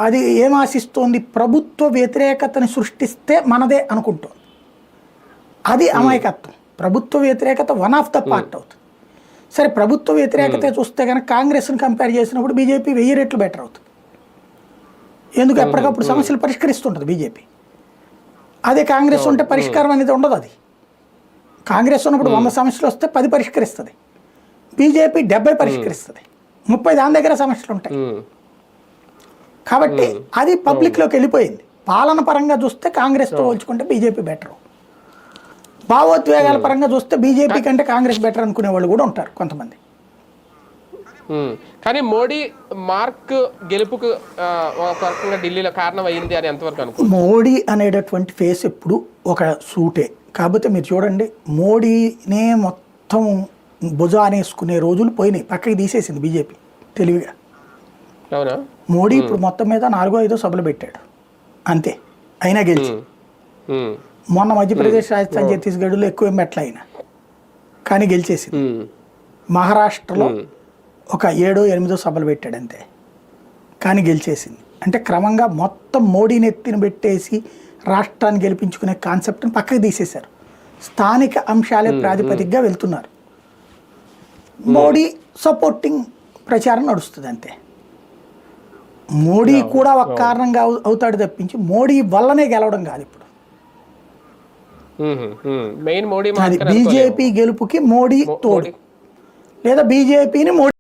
అది ఏం ఆశిస్తోంది, ప్రభుత్వ వ్యతిరేకతని సృష్టిస్తే మనదే అనుకుంటోంది. అది అమాయకత్వం. ప్రభుత్వ వ్యతిరేకత వన్ ఆఫ్ ద పార్ట్ అవుతుంది. సరే, ప్రభుత్వ వ్యతిరేకత చూస్తే కనుక కాంగ్రెస్ని కంపేర్ చేసినప్పుడు బీజేపీ 1000 రెట్లు బెటర్ అవుతుంది. ఎందుకు ఎప్పటికప్పుడు సమస్యలు పరిష్కరిస్తుంటుంది బీజేపీ. అదే కాంగ్రెస్ ఉంటే పరిష్కారం అనేది ఉండదు. అది కాంగ్రెస్ ఉన్నప్పుడు 100 సమస్యలు వస్తే 10 పరిష్కరిస్తుంది, బీజేపీ 70 పరిష్కరిస్తుంది, 30 దాని దగ్గర సమస్యలు ఉంటాయి. కాబట్టి అది పబ్లిక్లోకి వెళ్ళిపోయింది. పాలన పరంగా చూస్తే కాంగ్రెస్తో పోల్చుకుంటే బీజేపీ బెటర్. భావోద్వేగాల పరంగా చూస్తే బీజేపీ కంటే కాంగ్రెస్ బెటర్ అనుకునే వాళ్ళు కూడా ఉంటారు కొంతమంది. కానీ మోడీ మార్క్ గెలుపుకు ఒక రకంగా ఢిల్లీలో కారణం అయ్యింది అని ఎంతవరకు అనుకో. మోడీ అనేటటువంటి ఫేస్ ఎప్పుడు ఒక సూటే. కాకపోతే మీరు చూడండి, మోడీనే మొత్తం భుజానేసుకునే రోజులు పోయినాయి, పక్కకి తీసేసింది బీజేపీ తెలివిగా. అవునా? మోడీ ఇప్పుడు మొత్తం మీద 4-5 సభలు పెట్టాడు అంతే, అయినా గెలిచి. మొన్న మధ్యప్రదేశ్, రాజస్థాన్, ఛత్తీస్గఢ్లో ఎక్కువ మెట్ల అయినా కానీ గెలిచేసింది. మహారాష్ట్రలో ఒక 7-8 సభలు పెట్టాడు అంతే, కానీ గెలిచేసింది. అంటే క్రమంగా మొత్తం మోడీని ఎత్తిన పెట్టేసి రాష్ట్రాన్ని గెలిపించుకునే కాన్సెప్ట్ని పక్కకి తీసేశారు. స్థానిక అంశాలే ప్రాతిపదికగా వెళ్తున్నారు. మోడీ సపోర్టింగ్ ప్రచారం నడుస్తుంది అంతే. మోడీ కూడా ఒక కారణంగా అవుతాడు తప్పించి మోడీ వల్లనే గెలవడం కాదు. ఇప్పుడు మెయిన్ మోడీ బీజేపీ గెలుపుకి మోడీ తోడు, లేదా బీజేపీని మోడీ